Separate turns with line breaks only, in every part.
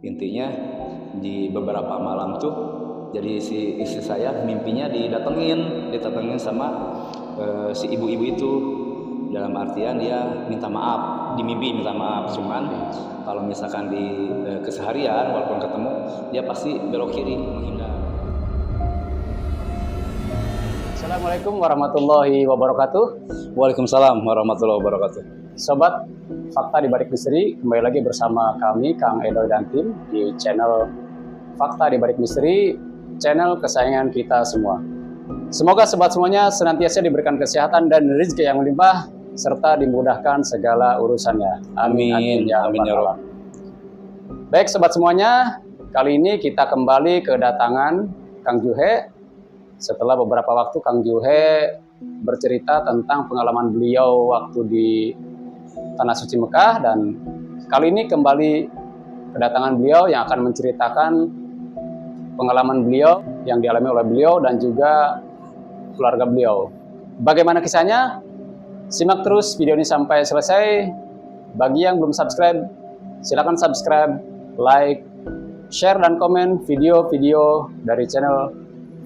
Intinya di beberapa malam tuh jadi si istri saya mimpinya didatengin sama si ibu-ibu itu, dalam artian dia minta maaf di mimpi, minta maaf. Cuman kalau misalkan di keseharian walaupun ketemu dia pasti belok kiri menghindar.
Assalamualaikum warahmatullahi wabarakatuh.
Waalaikumsalam warahmatullahi wabarakatuh.
Sobat Fakta di Balik Misteri, kembali lagi bersama kami, Kang Edoy dan tim, di channel Fakta di Balik Misteri, channel kesayangan kita semua. Semoga sobat semuanya senantiasa diberikan kesehatan dan rezeki yang melimpah, serta dimudahkan segala urusannya.
Amin.
Ya
Amin ya
Allah. Baik sobat semuanya, kali ini kita kembali kedatangan Kang Juhe. Setelah beberapa waktu Kang Juhe bercerita tentang pengalaman beliau waktu di Tanah Suci Mekah, dan kali ini kembali kedatangan beliau yang akan menceritakan pengalaman beliau yang dialami oleh beliau dan juga keluarga beliau. Bagaimana kisahnya? Simak terus video ini sampai selesai. Bagi yang belum subscribe, silakan subscribe, like, share dan komen video-video dari channel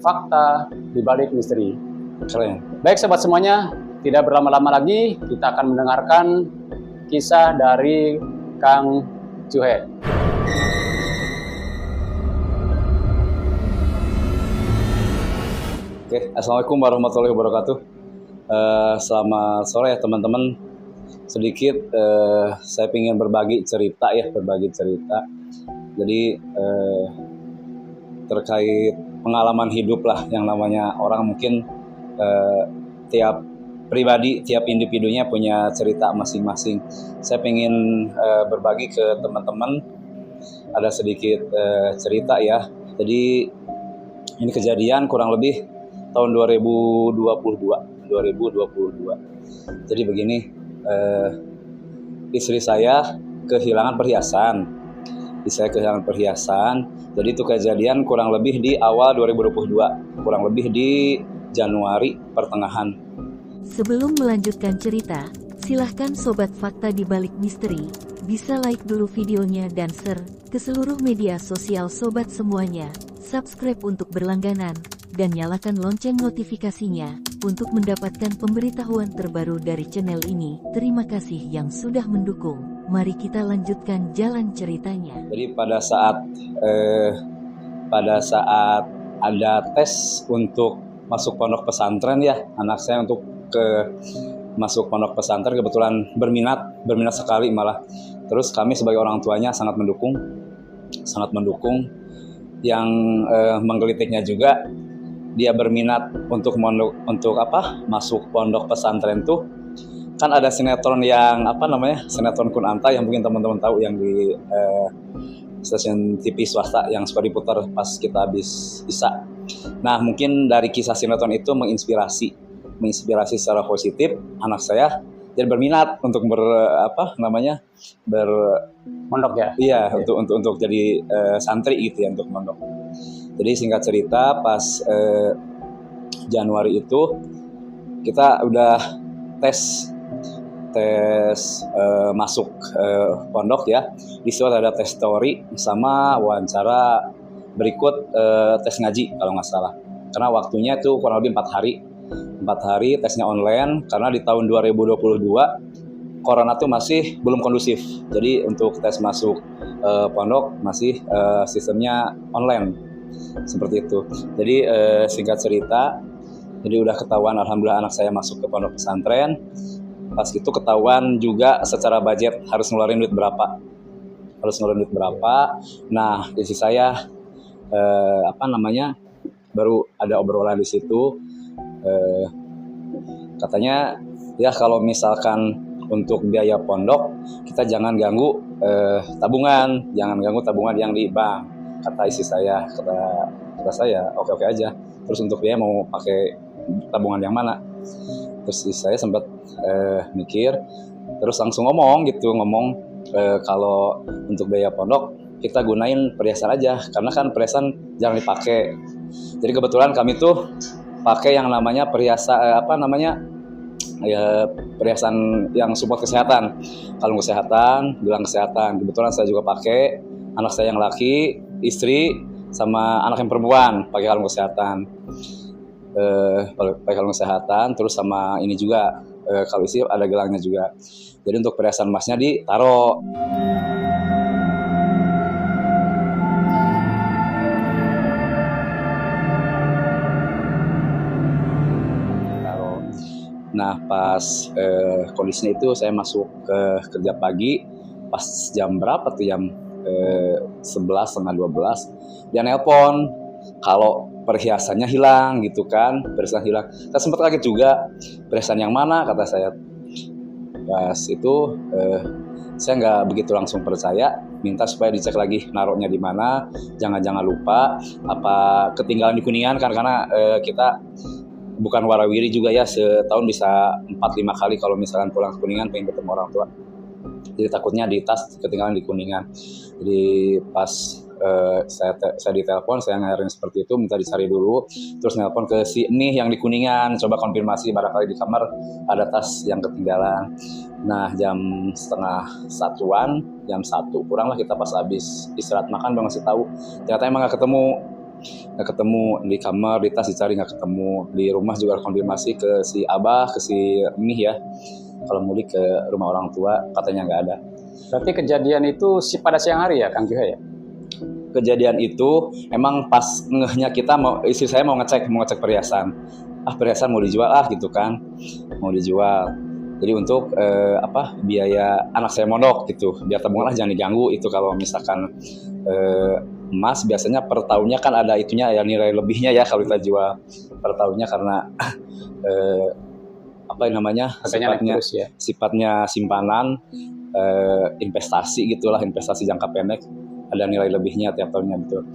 Fakta di Balik Misteri.
Keren.
Baik sobat semuanya, tidak berlama-lama lagi, kita akan mendengarkan kisah dari Kang Juhe.
Oke, assalamualaikum warahmatullahi wabarakatuh. Selamat sore ya teman-teman. Sedikit saya ingin berbagi cerita. Jadi terkait pengalaman hidup lah, yang namanya orang mungkin tiap pribadi, tiap individunya punya cerita masing-masing. Saya ingin berbagi ke teman-teman, ada sedikit cerita ya. Jadi ini kejadian kurang lebih tahun 2022. Jadi begini, istri saya kehilangan perhiasan. Jadi itu kejadian kurang lebih di awal 2022, kurang lebih di Januari pertengahan.
Sebelum melanjutkan cerita, silahkan Sobat Fakta di Balik Misteri, bisa like dulu videonya dan share ke seluruh media sosial Sobat semuanya, subscribe untuk berlangganan, dan nyalakan lonceng notifikasinya, untuk mendapatkan pemberitahuan terbaru dari channel ini. Terima kasih yang sudah mendukung. Mari kita lanjutkan jalan ceritanya.
Jadi pada saat ada tes untuk masuk pondok pesantren ya, anak saya untuk masuk pondok pesantren kebetulan berminat sekali malah. Terus kami sebagai orang tuanya sangat mendukung. Yang menggelitiknya juga dia berminat untuk masuk pondok pesantren tuh. Kan ada sinetron yang sinetron Kunanta yang mungkin teman-teman tahu, yang di stasiun TV swasta yang suka diputar pas kita habis isya. Nah, mungkin dari kisah sinetron itu menginspirasi secara positif anak saya jadi berminat untuk
Mondok ya?
Iya, untuk jadi santri gitu ya, untuk mondok. Jadi singkat cerita, pas Januari itu kita udah tes masuk pondok ya. Di situ ada tes teori sama wawancara berikut tes ngaji kalau nggak salah. Karena waktunya itu kurang lebih 4 hari tesnya online, karena di tahun 2022 corona tuh masih belum kondusif. Jadi untuk tes masuk pondok masih sistemnya online seperti itu. Jadi singkat cerita, jadi udah ketahuan alhamdulillah anak saya masuk ke pondok pesantren. Pas itu ketahuan juga secara budget harus ngeluarin duit berapa. Nah, isi saya baru ada obrolan di situ. Katanya ya kalau misalkan untuk biaya pondok kita jangan ganggu tabungan yang di bank, kata istri saya. Kata saya oke aja. Terus untuk biaya mau pakai tabungan yang mana? Terus istri saya sempat mikir, terus langsung ngomong kalau untuk biaya pondok kita gunain perhiasan aja, karena kan perhiasan jarang dipakai. Jadi kebetulan kami tuh pakai yang namanya perhiasan perhiasan yang support kesehatan, kalung kesehatan, gelang kesehatan. Kebetulan saya juga pakai anak saya yang laki, istri, sama anak yang perempuan pakai kalung kesehatan. Pakai kalung kesehatan, terus sama ini juga kalau istri ada gelangnya juga. Jadi untuk perhiasan emasnya ditaruh. Nah pas kondisinya itu saya masuk ke kerja pagi, pas jam berapa tuh, jam 11 setengah 12, dia nelpon kalau perhiasannya hilang gitu kan, perhiasan hilang. Saya sempat kaget juga, perhiasan yang mana kata saya. Pas itu saya nggak begitu langsung percaya, minta supaya dicek lagi naruhnya di mana, jangan lupa apa ketinggalan di Kuningan kan, karena kita bukan warawiri juga ya, setahun bisa 4-5 kali kalau misalkan pulang ke Kuningan pengen ketemu orang tua. Jadi takutnya di tas ketinggalan di Kuningan. Jadi pas saya ditelepon, saya ngajarin seperti itu, minta dicari dulu, terus nelpon ke si nih yang di Kuningan, coba konfirmasi barangkali di kamar ada tas yang ketinggalan. Nah jam setengah satuan, jam 1 kurang lah kita pas habis istirahat makan udah ngasih tahu, ternyata emang nggak ketemu di kamar, di tas dicari nggak ketemu, di rumah juga konfirmasi ke si abah, ke si Mih ya, kalau mudik ke rumah orang tua katanya nggak ada.
Berarti kejadian itu pada siang hari ya Kang Juhe ya?
Kejadian itu emang pas ngehnya kita istri saya mau ngecek perhiasan. Perhiasan mau dijual gitu kan, mau dijual. Jadi untuk biaya anak saya mondok gitu, biar tabungan jangan diganggu itu. Kalau misalkan emas biasanya per tahunnya kan ada itunya ya, nilai lebihnya ya kalau kita jual per tahunnya, karena sifatnya simpanan, investasi gitulah, investasi jangka pendek, ada nilai lebihnya tiap tahunnya betul.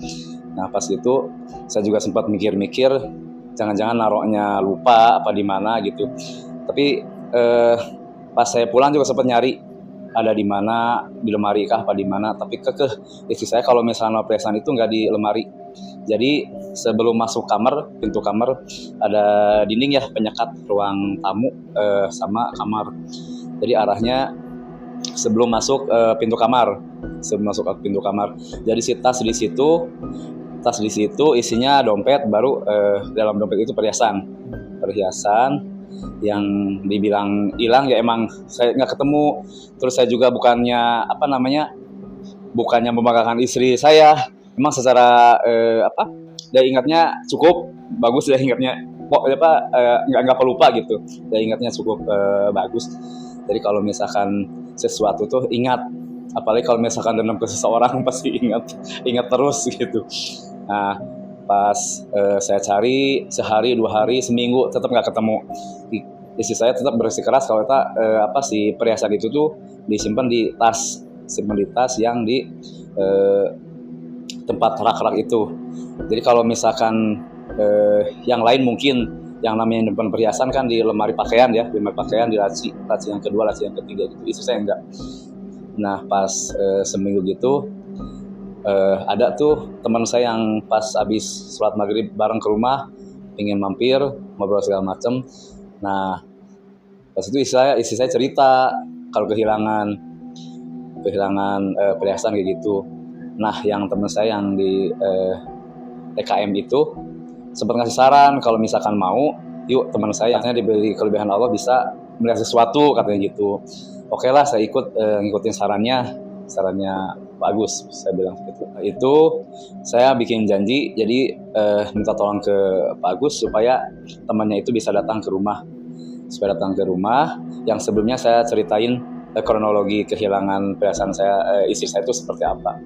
Nah pas itu saya juga sempat mikir-mikir, jangan-jangan naruhnya lupa apa di mana gitu. Tapi pas saya pulang juga sempat nyari ada di mana, di lemari kah apa di mana, tapi kekeh istri saya kalau misalnya perhiasan itu nggak di lemari. Jadi sebelum masuk kamar, pintu kamar ada dinding ya penyekat ruang tamu sama kamar. Jadi arahnya sebelum masuk pintu kamar. Jadi si tas di situ isinya dompet, baru dalam dompet itu perhiasan yang dibilang hilang ya, emang saya nggak ketemu. Terus saya juga bukannya membanggakan istri saya, emang secara dia ingatnya cukup bagus, dia ingatnya nggak pelupa gitu, dia ingatnya cukup bagus. Jadi kalau misalkan sesuatu tuh ingat, apalagi kalau misalkan dendam ke seseorang pasti ingat terus gitu. Nah pas saya cari sehari, 2 hari, seminggu tetap nggak ketemu. Istri saya tetap bersikeras kalau si perhiasan itu tuh disimpan di tas yang di tempat rak-rak itu. Jadi kalau misalkan yang lain mungkin yang namanya nyimpan perhiasan kan di lemari pakaian ya, di laci yang kedua, laci yang ketiga gitu. Istri saya enggak. Nah pas seminggu gitu ada tuh teman saya yang pas habis sholat maghrib bareng ke rumah, ingin mampir ngobrol segala macem. Nah pas itu istri saya cerita kalau kehilangan perhiasan kayak gitu. Nah yang teman saya yang di TKM itu sempat ngasih saran kalau misalkan mau, yuk teman saya katanya diberi kelebihan Allah bisa melihat sesuatu katanya gitu. Oke lah, saya ngikutin sarannya Pak Agus, saya bilang gitu. Itu saya bikin janji, jadi minta tolong ke Pak Agus supaya temannya itu bisa datang ke rumah. Yang sebelumnya saya ceritain kronologi kehilangan perhiasan istri saya itu seperti apa.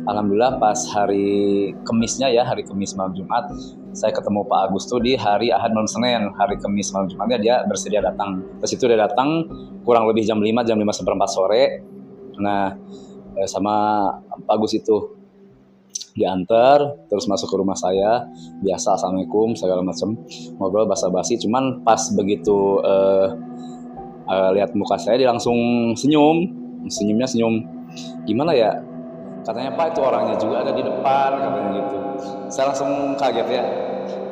Alhamdulillah pas hari Kemisnya ya, hari Kemis malam Jumat, saya ketemu Pak Agus tuh di hari Ahad malam Senin. Hari Kemis malam Jumatnya dia bersedia datang. Terus itu dia datang kurang lebih jam 5 seperempat sore. Nah sama Pak Agus itu diantar, terus masuk ke rumah saya, biasa assalamualaikum segala macam, ngobrol basa-basi. Cuman pas begitu lihat muka saya, dia langsung senyumnya gimana ya, katanya Pak itu orangnya juga ada di depan katanya gitu. Saya langsung kaget ya,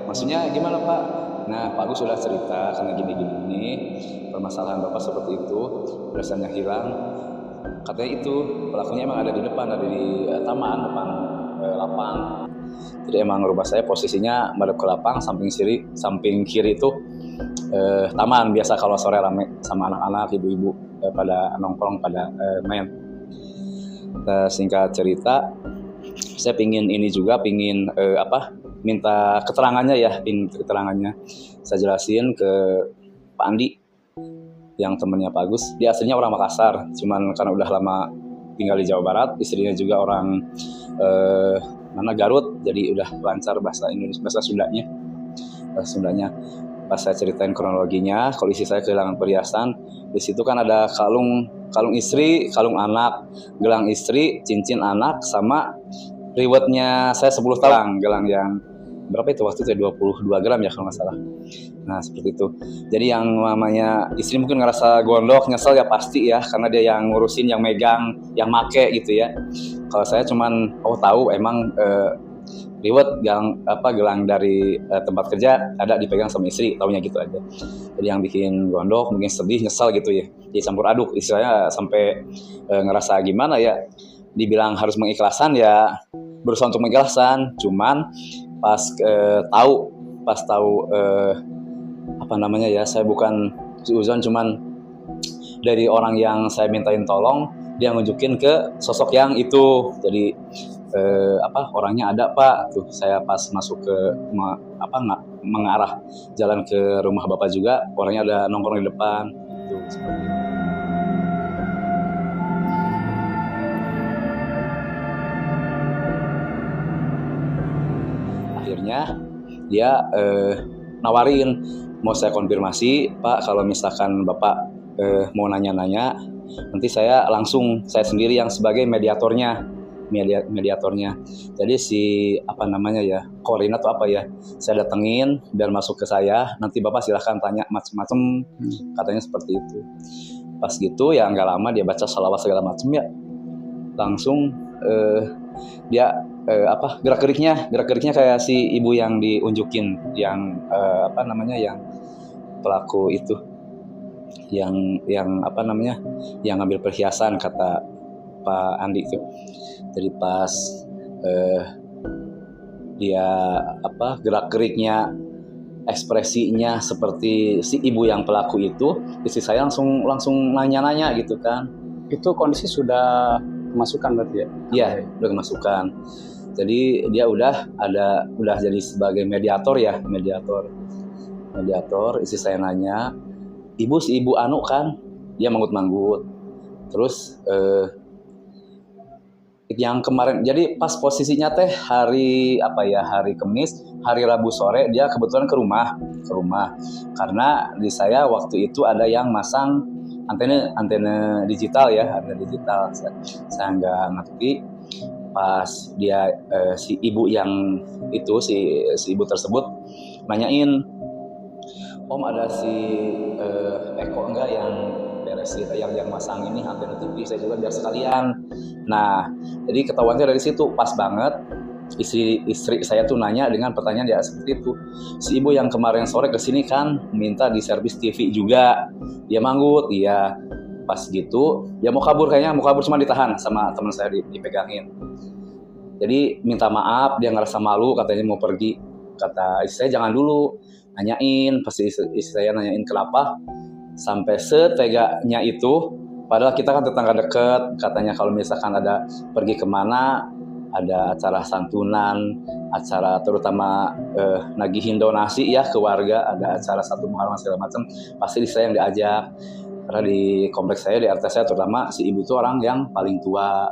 maksudnya gimana Pak? Nah Pak Agus sudah cerita karena gini permasalahan Bapak seperti itu, perhiasannya hilang. katanya itu pelakunya emang ada di depan, ada di taman depan lapang. Jadi emang rumah saya posisinya madep ke lapang, samping kiri itu taman. Biasa kalau sore rame sama anak-anak, ibu-ibu pada nongkrong, pada main. Singkat cerita, saya pingin minta keterangannya ya, saya jelasin ke Pak Andi yang temennya Pak Agus. Dia aslinya orang Makassar, cuman karena udah lama tinggal di Jawa Barat, istrinya juga orang Garut, jadi udah lancar bahasa Indonesia, bahasa Sundanya. Pas saya ceritain kronologinya, kalau istri saya kehilangan perhiasan, di situ kan ada kalung istri, kalung anak, gelang istri, cincin anak, sama rewardnya saya 10 tahun, gelang yang berapa itu waktu itu, 22 gram ya kalau nggak salah. Nah seperti itu. Jadi yang namanya istri mungkin ngerasa gondok, nyesel ya pasti ya, karena dia yang ngurusin, yang megang, yang make gitu ya. Kalau saya cuman tahu emang reward gelang dari tempat kerja ada dipegang sama istri, taunya gitu aja. Jadi yang bikin gondok, mungkin sedih, nyesel gitu ya. Jadi campur aduk, istilahnya sampai ngerasa gimana ya. Dibilang harus mengikhlaskan ya, berusaha untuk mengikhlaskan. Cuman pas tahu saya bukan suzon, cuman dari orang yang saya mintain tolong, dia nunjukin ke sosok yang itu. Jadi orangnya ada Pak, tuh saya pas masuk ke mengarah jalan ke rumah Bapak juga, orangnya ada nongkrong di depan tuh, seperti itu. Akhirnya dia nawarin, mau saya konfirmasi Pak, kalau misalkan Bapak mau nanya-nanya, nanti saya sendiri yang sebagai mediatornya. Jadi koordinat atau saya datengin biar masuk ke saya, nanti Bapak silahkan tanya macam-macam, katanya seperti itu. Pas gitu ya nggak lama dia baca shalawat segala macam ya, langsung dia gerak-geriknya kayak si ibu yang diunjukin, yang yang pelaku itu, yang ngambil perhiasan, kata Pak Andi itu. Jadi pas dia gerak-geriknya, ekspresinya seperti si ibu yang pelaku itu, istri saya langsung nanya-nanya gitu kan.
Itu kondisi sudah kemasukan berarti ya?
Iya, udah kemasukan. Jadi dia udah jadi sebagai mediator. Istri saya nanya, si ibu anu kan, dia manggut-manggut. Terus yang kemarin, jadi pas posisinya teh hari Kamis, hari Rabu sore dia kebetulan ke rumah karena di saya waktu itu ada yang masang antena digital ya, saya nggak ngerti. Pas dia si ibu yang itu, si ibu tersebut nanyain, Om ada si Eko enggak yang beres yang masang ini antena TV, saya juga biar sekalian. Nah, jadi ketahuannya dari situ, pas banget istri saya tuh nanya dengan pertanyaan dia seperti itu. Si ibu yang kemarin sore kesini kan minta di servis TV juga, dia manggut, iya. Pas gitu dia mau kabur cuma ditahan sama teman saya, dipegangin. Jadi minta maaf, dia ngerasa malu, katanya mau pergi. Kata istri saya jangan dulu, nanyain. Pasti istri saya nanyain kenapa sampai seteganya itu, padahal kita kan tetangga dekat. Katanya kalau misalkan ada pergi kemana, ada acara santunan, acara terutama nagihin donasi ya ke warga, ada acara satu Muharram segala macam, pasti saya yang diajak. Karena di kompleks saya, di RT saya terutama, si ibu itu orang yang paling tua.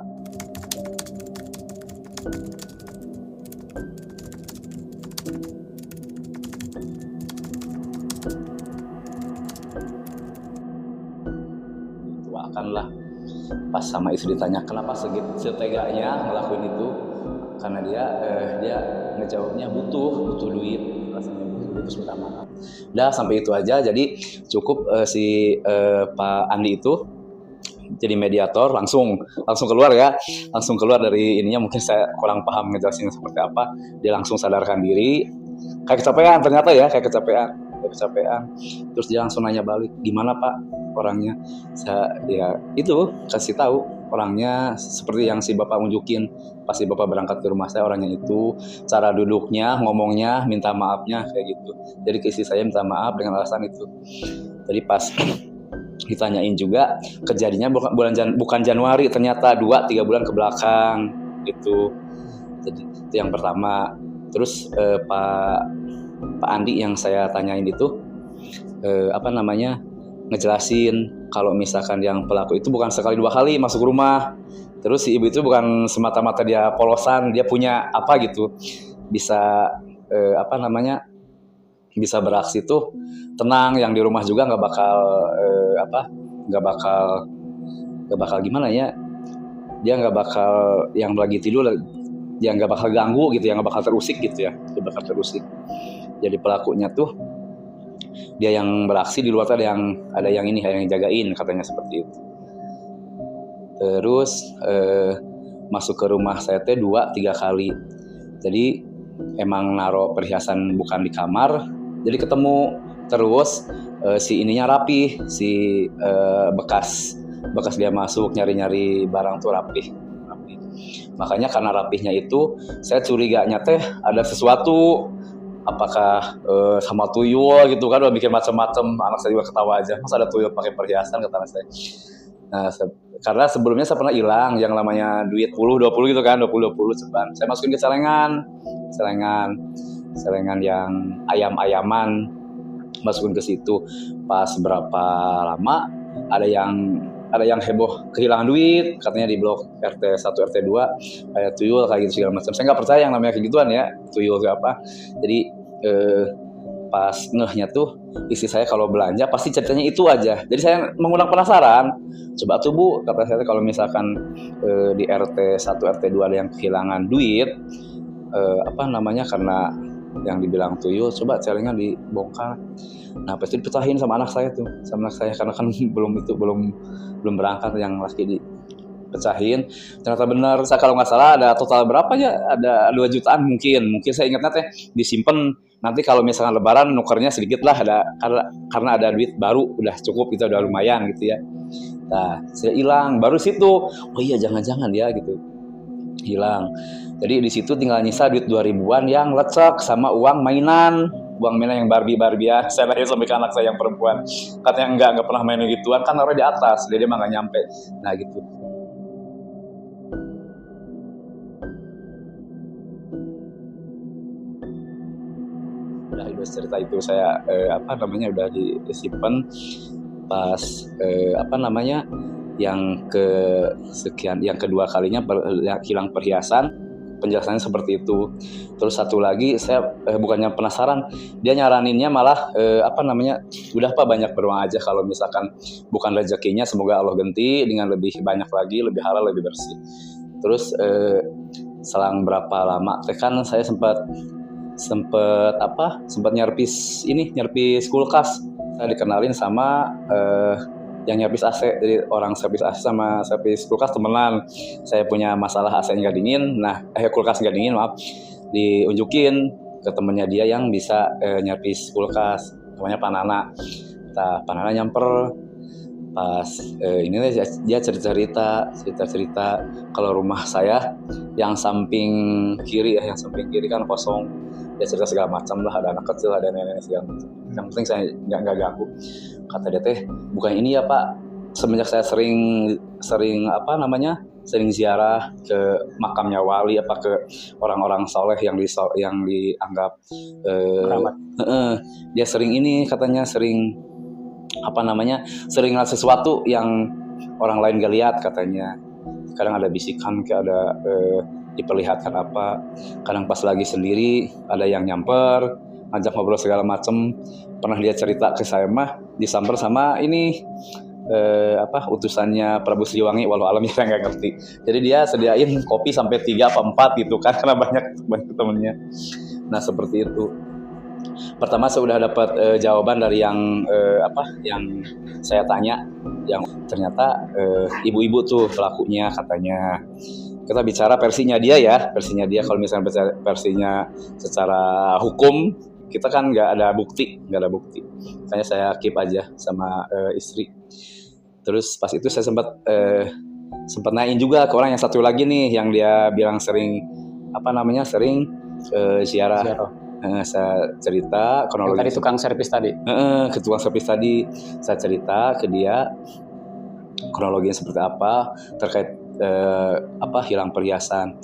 Lah, pas sama istri ditanya kenapa seteganya ngelakuin itu, karena dia ngejawabnya butuh duit, rasanya butuh duit, terus minta maaf. Udah sampai itu aja. Jadi cukup si Pak Andi itu jadi mediator, langsung keluar dari ininya. Mungkin saya kurang paham ngejelasin seperti apa. Dia langsung sadarkan diri, kayak kecapean ternyata ya, kayak kecapean. Terus dia langsung nanya balik, gimana Pak? orangnya. Saya ya itu kasih tahu orangnya seperti yang si bapak unjukin pas si bapak berangkat ke rumah saya, orangnya itu, cara duduknya, ngomongnya, minta maafnya kayak gitu. Jadi ke istri saya minta maaf dengan alasan itu. Jadi pas ditanyain juga kejadiannya bukan Januari, ternyata 2-3 bulan ke belakang gitu. Jadi itu yang pertama. Terus Pak Andi yang saya tanyain itu ngejelasin kalau misalkan yang pelaku itu bukan sekali 2 kali masuk rumah. Terus si ibu itu bukan semata-mata dia polosan, dia punya apa gitu, bisa bisa beraksi tuh tenang, yang di rumah juga nggak bakal gimana ya, dia nggak bakal yang lagi tidur dia nggak bakal ganggu gitu ya, nggak bakal terusik gitu ya, dia bakal terusik. Jadi pelakunya tuh dia yang beraksi, di luar tuh ada yang jagain katanya seperti itu. Terus masuk ke rumah saya teh 2-3 kali. Jadi emang naro perhiasan bukan di kamar, jadi ketemu. Terus si ininya rapi, si bekas dia masuk nyari barang tuh rapi. Makanya karena rapihnya itu saya curiganya teh ada sesuatu, apakah sama tuyul gitu kan, udah bikin macam-macam. Anak saya juga ketawa aja, masa ada tuyul pakai perhiasan, kata anak saya. Nah, karena sebelumnya saya pernah hilang yang namanya duit 10-20 gitu kan, 20-20 ceban. Saya masukin ke celengan yang ayam-ayaman, masukin ke situ. Pas berapa lama ada yang heboh kehilangan duit, katanya di blok RT 1 RT 2 kayak tuyul kayak gitu segala macam. Saya nggak percaya yang namanya kayak gituan ya, tuyul kayak apa. Jadi pas ngehnya tuh istri saya kalau belanja pasti ceritanya itu aja. Jadi saya mengundang penasaran. Coba tuh Bu, kata saya, kalau misalkan di RT 1 RT 2 ada yang kehilangan duit, karena yang dibilang tuyul, coba celengan dibongkar. Nah, pasti dipecahin sama anak saya karena kan belum berangkat, yang laki dipecahin. Ternyata benar, saya kalau nggak salah ada total berapa ya, ada 2 jutaan mungkin saya ingatnya teh disimpan, nanti kalau misalkan lebaran nukernya sedikit lah, karena ada duit baru, udah cukup, itu udah lumayan gitu ya. Nah, saya hilang baru situ, oh iya jangan ya gitu, hilang. Jadi di situ tinggal nyisa duit 2000-an yang lecek sama uang mainan yang Barbie ya. Saya nanya sampai ke anak saya yang perempuan, katanya enggak pernah main gituan, kan taruh di atas, dia mah nggak nyampe. Nah gitu. Udah itu cerita itu saya udah disimpan. Pas yang kedua kalinya hilang perhiasan, penjelasannya seperti itu. Terus satu lagi saya bukannya penasaran, dia nyaraninnya malah udah Pak, banyak beruang aja, kalau misalkan bukan rezekinya semoga Allah ganti dengan lebih banyak lagi, lebih halal, lebih bersih. Terus selang berapa lama kan saya sempat nyerpis kulkas. Saya dikenalin sama yang nyerpis AC, jadi orang servis AC sama servis kulkas temenan. Saya punya masalah AC nggak dingin, kulkas nggak dingin, diunjukin ke temennya dia yang bisa nyerpis kulkas, namanya Panana. Pak Nana nyamper, pas dia cerita kalau rumah saya yang samping kiri kan kosong. Dia cerita segala macam lah, ada anak kecil, ada nenek segala macam. Yang penting saya nggak ganggu. Kata dia teh, bukan ini ya Pak, semenjak saya sering ziarah ke makamnya wali, ke orang-orang soleh yang dianggap dia sering ngeliat sesuatu yang orang lain gak lihat katanya. Kadang ada bisikan, kayak ada diperlihatkan apa. Kadang pas lagi sendiri ada yang nyamper, ngajak ngobrol segala macem. Pernah dia cerita ke saya mah disamper sama utusannya Prabu Siliwangi, walau alam saya nggak ngerti. Jadi dia sediain kopi sampai 3 apa 4 gitu kan, karena banyak temennya. Nah seperti itu. Pertama saya udah dapat jawaban dari yang saya tanya, yang ternyata ibu-ibu tuh pelakunya katanya. Kita bicara versinya dia. Kalau misalnya versinya secara hukum, kita kan nggak ada bukti. Makanya saya keep aja sama istri. Terus pas itu saya sempat nanyain juga ke orang yang satu lagi nih, yang dia bilang sering ziarah. Saya cerita kronologi.
Yang tadi tukang servis tadi.
Ke tukang servis tadi, saya cerita ke dia kronologinya seperti apa terkait hilang perhiasan.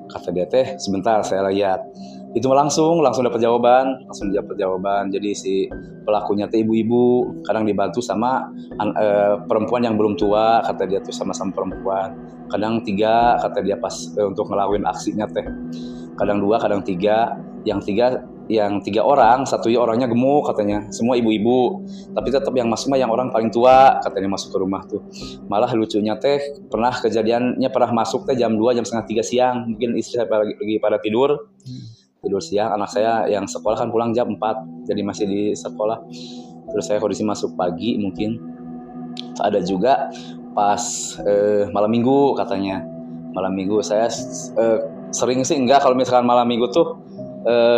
Kata dia teh, sebentar saya lihat. Itu langsung dapat jawaban. Jadi si pelakunya teh ibu-ibu, kadang dibantu sama perempuan yang belum tua, kata dia tuh sama-sama perempuan. Kadang 3, kata dia pas untuk ngelakuin aksinya teh. Kadang 2, kadang 3. Yang 3 orang, satunya orangnya gemuk katanya, semua ibu-ibu. Tapi tetap yang masuk mah yang orang paling tua, katanya masuk ke rumah tuh. Malah lucunya teh pernah masuk teh jam 2, jam setengah 3 siang. Mungkin istri saya lagi pada tidur siang. Anak saya yang sekolah kan pulang jam 4, jadi masih di sekolah. Terus saya kondisi masuk pagi mungkin. Ada juga pas malam minggu katanya. Malam minggu saya sering sih enggak, kalau misalkan malam minggu tuh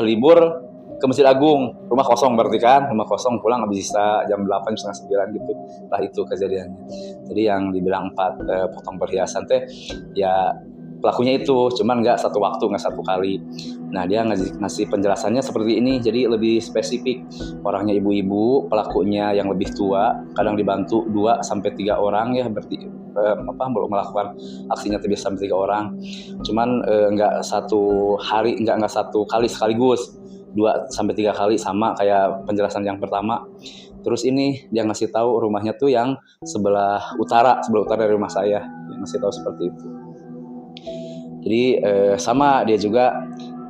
libur ke Masjid Agung, rumah kosong berarti kan, rumah kosong, pulang habis sisa jam 8, setengah 9 gitu. Lah itu kejadiannya. Jadi yang dibilang 4 potong perhiasan teh ya pelakunya itu, cuman nggak satu waktu, nggak satu kali. Nah dia ngasih penjelasannya seperti ini, jadi lebih spesifik. Orangnya ibu-ibu, pelakunya yang lebih tua, kadang dibantu 2-3 orang ya, berarti melakukan aksinya bisa sampai 3 orang. Cuman nggak satu hari, nggak satu kali sekaligus, 2-3 kali, sama kayak penjelasan yang pertama. Terus ini dia ngasih tahu rumahnya tuh yang sebelah utara dari rumah saya, dia ngasih tahu seperti itu. Jadi sama dia juga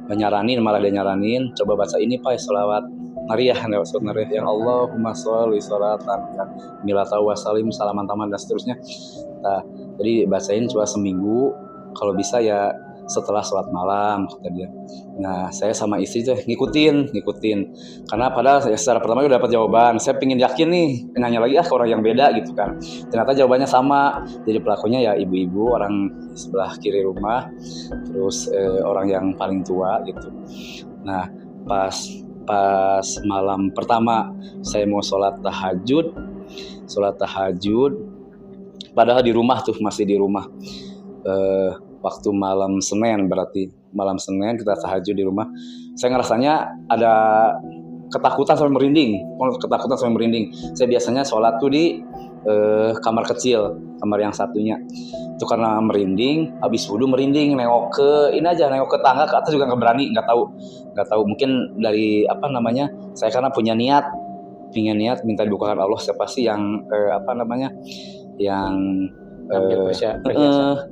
malah dia nyaranin coba baca ini Pak, sholawat nariyah, yang Allahumma sholli sholatan milata wa salim salaman taman dan seterusnya. Nah, jadi bacain coba seminggu, kalau bisa ya setelah sholat malam, kata dia. Nah saya sama istri tuh ngikutin karena padahal secara pertama udah dapat jawaban. Saya pengen yakin nih, nanya lagi ke orang yang beda gitu kan. Ternyata jawabannya sama. Jadi pelakunya ya ibu-ibu, orang sebelah kiri rumah, terus orang yang paling tua gitu. Nah pas malam pertama saya mau sholat tahajud, padahal di rumah tuh, masih di rumah. Waktu malam Senin kita tahajud di rumah. Saya ngerasanya ada ketakutan sampai merinding. Saya biasanya sholat tuh di kamar kecil, kamar yang satunya. Itu karena merinding, habis wudu merinding, nengok ke tangga ke atas juga nggak berani, nggak tahu mungkin dari saya karena punya niat minta dibukakan Allah, siapa sih yang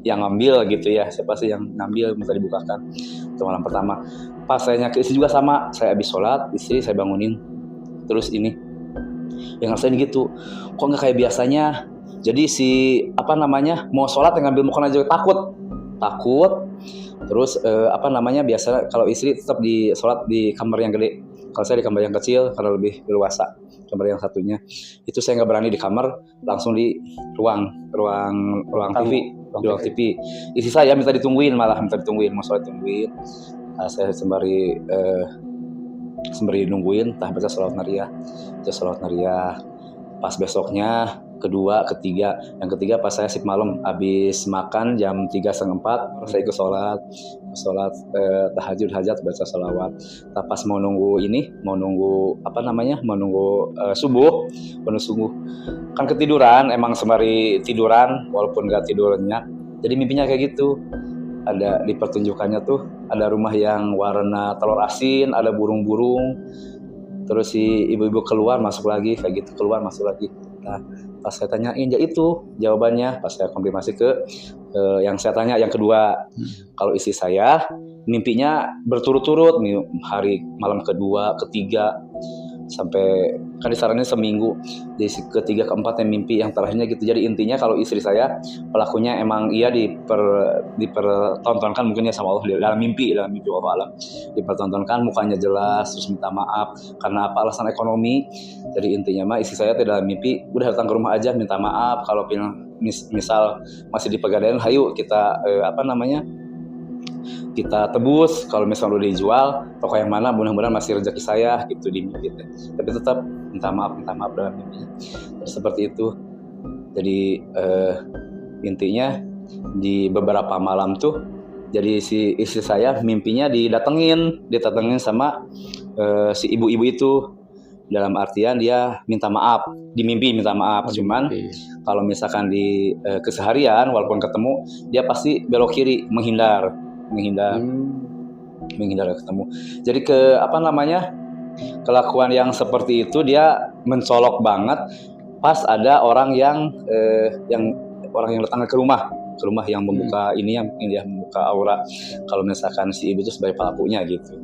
yang ngambil gitu ya, siapa sih yang ngambil minta dibukakan. Itu malam pertama. Pas saya ke istri juga sama, saya habis sholat, istri saya bangunin, terus ini yang ngerasain gitu, kok nggak kayak biasanya. Jadi mau sholat yang ngambil mukena aja takut. Terus biasa kalau istri tetap di sholat di kamar yang gede, kalau saya di kamar yang kecil karena lebih leluasa. Kamar yang satunya itu saya nggak berani di kamar, langsung di ruang TV, di ruang TV. Istri saya minta ditungguin, mau sholat ditungguin. Saya sembari nungguin, baca sholawat nariyah. Pas besoknya kedua, ketiga. Yang ketiga pas saya sip malam, habis makan jam 3:30, saya ikut sholat tahajud, hajat, baca sholawat. Pas mau nunggu subuh, kan ketiduran, emang sembari tiduran walaupun gak tidurnya. Jadi mimpinya kayak gitu. Ada di pertunjukannya tuh, ada rumah yang warna telur asin, ada burung-burung. Terus si ibu-ibu keluar masuk lagi, kayak gitu, keluar masuk lagi. Nah pas saya tanyain ya itu jawabannya, pas saya konfirmasi ke yang saya tanya yang kedua. Kalau istri saya mimpinya berturut-turut, hari malam kedua, ketiga, sampai kan disaranin seminggu, di ketiga keempat yang mimpi yang terakhirnya gitu. Jadi intinya kalau istri saya pelakunya emang dipertontonkan mungkin ya sama Allah dalam mimpi Allah alam, dipertontonkan mukanya jelas, terus minta maaf karena alasan ekonomi. Jadi intinya istri saya dalam mimpi udah datang ke rumah aja minta maaf, kalau misal masih di Pegadaian, hayu kita kita tebus. Kalau misalnya udah dijual, toko yang mana mudah-mudahan masih rezeki saya gitu di mimpi. Tapi tetap minta maaf dalam mimpinya. Seperti itu. Jadi intinya di beberapa malam tuh, jadi si istri saya mimpinya didatengin sama si ibu-ibu itu. Dalam artian dia minta maaf, di mimpi minta maaf. Cuman kalau misalkan di keseharian walaupun ketemu, dia pasti belok kiri, menghindar ketemu. Jadi kelakuan yang seperti itu dia mencolok banget pas ada orang yang datang ke rumah yang membuka yang membuka aura kalau misalkan si ibu itu sebagai pelakunya gitu.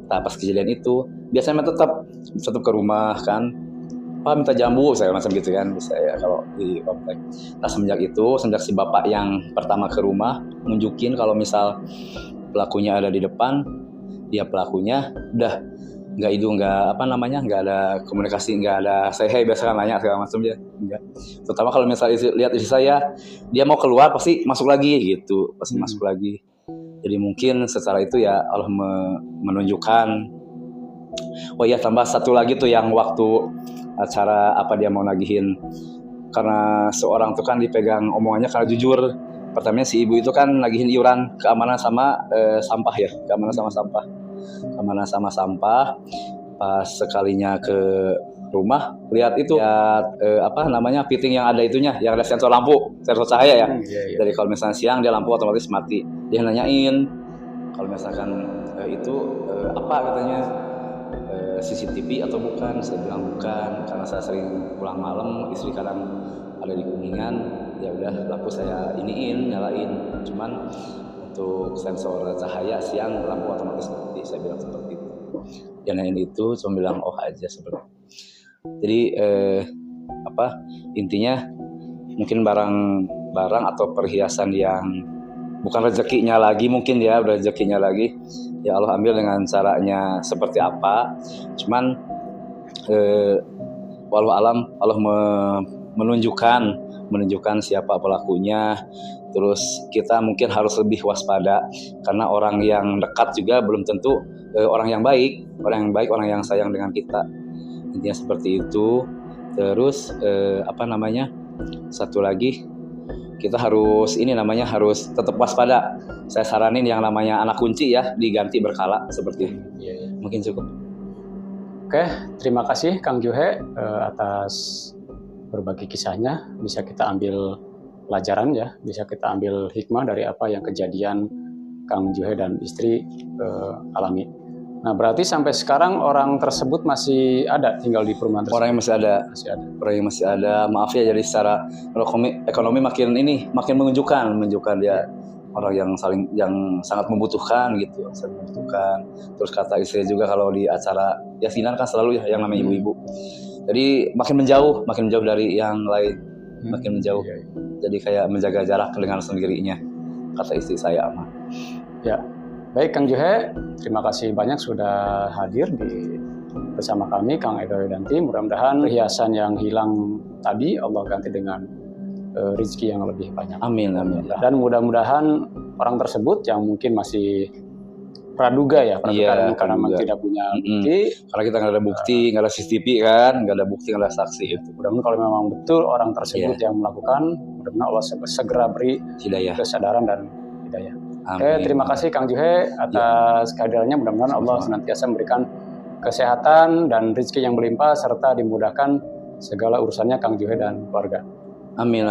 Nah, pas kejadian itu biasanya tetap ke rumah kan, Pak minta jambu saya macam gitu kan, saya kalau di komplek. Nah, semenjak si bapak yang pertama ke rumah nunjukin kalau misal pelakunya ada di depan, dia pelakunya udah nggak ada komunikasi, nggak ada say hey, biasa kan nanya segala macam dia enggak. Terutama kalau misalnya lihat istri saya, dia mau keluar pasti masuk lagi gitu, masuk lagi. Jadi mungkin secara itu ya Allah menunjukkan. Oh iya, tambah satu lagi tuh yang waktu acara dia mau nagihin, karena seorang tuh kan dipegang omongannya karena jujur. Pertamanya si ibu itu kan nagihin iuran keamanan sama sampah ya, keamanan sama sampah. Pas sekalinya ke rumah lihat fitting yang ada itunya, yang ada sensor cahaya ya. Jadi kalau misalnya siang dia lampu otomatis mati. Dia nanyain kalau misalkan apa katanya, CCTV atau bukan. Saya bilang bukan, karena saya sering pulang malam, istri kadang ada di Kuningan, ya udah lampu saya nyalain. Cuman untuk sensor cahaya siang lampu otomatis mati. Saya bilang seperti itu. Dia nanyain itu, cuma bilang oh aja seperti itu. Jadi intinya mungkin barang atau perhiasan yang bukan rezekinya lagi, mungkin ya udah rezekinya lagi, ya Allah ambil dengan caranya seperti apa. Cuman walau alam Allah menunjukkan siapa pelakunya. Terus kita mungkin harus lebih waspada, karena orang yang dekat juga belum tentu orang yang baik, orang yang sayang dengan kita. Intinya seperti itu. Terus satu lagi, kita harus tetap waspada. Saya saranin yang namanya anak kunci ya diganti berkala seperti itu. Mungkin cukup.
Oke, terima kasih Kang Juhe atas berbagi kisahnya. Bisa kita ambil pelajaran ya, bisa kita ambil hikmah dari apa yang kejadian Kang Juhe dan istri alami. Nah, berarti sampai sekarang orang tersebut masih ada tinggal di perumahan tersebut?
Orang yang masih ada. Maaf ya, jadi secara ekonomi makin menunjukkan dia orang yang sangat membutuhkan gitu, Terus kata istri juga kalau di acara yasinan kan selalu ya yang namanya ibu-ibu. Jadi makin menjauh dari yang lain, makin menjauh. Jadi kayak menjaga jarak dengan sendirinya, kata istri saya.
Ya. Baik Kang Juhe, terima kasih banyak sudah hadir bersama kami, Kang Edoy dan tim. Mudah-mudahan perhiasan yang hilang tadi Allah ganti dengan rezeki yang lebih banyak.
Amin.
Dan mudah-mudahan orang tersebut yang mungkin masih praduga karena memang tidak punya bukti.
Karena kita nggak ada bukti, nggak ada CCTV kan, nggak ada bukti, nggak ada saksi itu.
Mudah-mudahan kalau memang betul orang tersebut yang melakukan, mudah-mudahan Allah segera beri kesadaran dan hidayah. Oke, terima kasih Kang Juhe atas kehadirannya. Mudah-mudahan Allah senantiasa memberikan kesehatan dan rezeki yang berlimpah serta dimudahkan segala urusannya Kang Juhe dan keluarga.
Amin.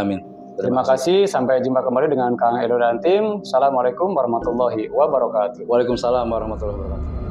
Terima kasih. Sampai jumpa kembali dengan Kang Edo dan tim. Assalamualaikum warahmatullahi wabarakatuh.
Waalaikumsalam warahmatullahi wabarakatuh.